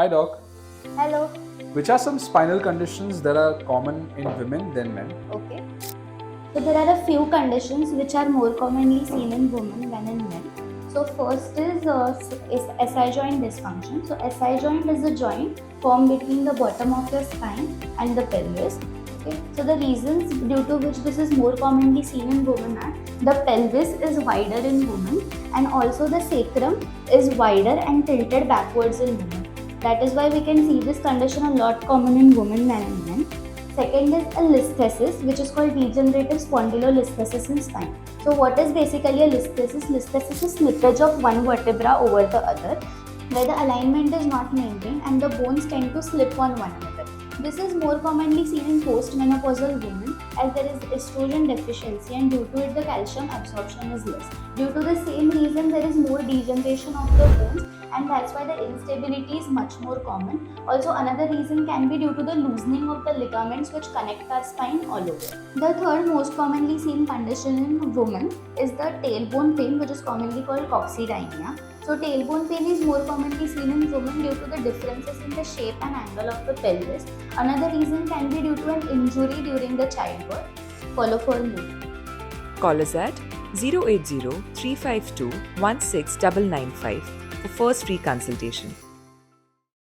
Hi, Doc. Hello. Which are some spinal conditions that are common in women than men? Okay. So there are a few conditions which are more commonly seen in women than in men. So first is SI joint dysfunction. So SI joint is a joint formed between the bottom of your spine and the pelvis. Okay. So the reasons due to which this is more commonly seen in women are the pelvis is wider in women and also the sacrum is wider and tilted backwards in women. That is why we can see this condition a lot common in women than in men. Second is a listhesis, which is called degenerative spondylolisthesis in spine. So, what is basically a listhesis? Listhesis is slippage of one vertebra over the other, where the alignment is not maintained and the bones tend to slip on one another. This is more commonly seen in postmenopausal women as there is estrogen deficiency and due to it the calcium absorption is less. Due to the same reason there is more degeneration of the bones and that's why the instability is much more common. Also another reason can be due to the loosening of the ligaments which connect our spine all over. The third most commonly seen condition in women is the tailbone pain which is commonly called coccydynia. So tailbone pain is more commonly seen in women due to the differences in the shape and angle of the pelvis. Another reason can be due to an injury during the childbirth. Follow for more. Call us at 080 352 16995 for first free consultation.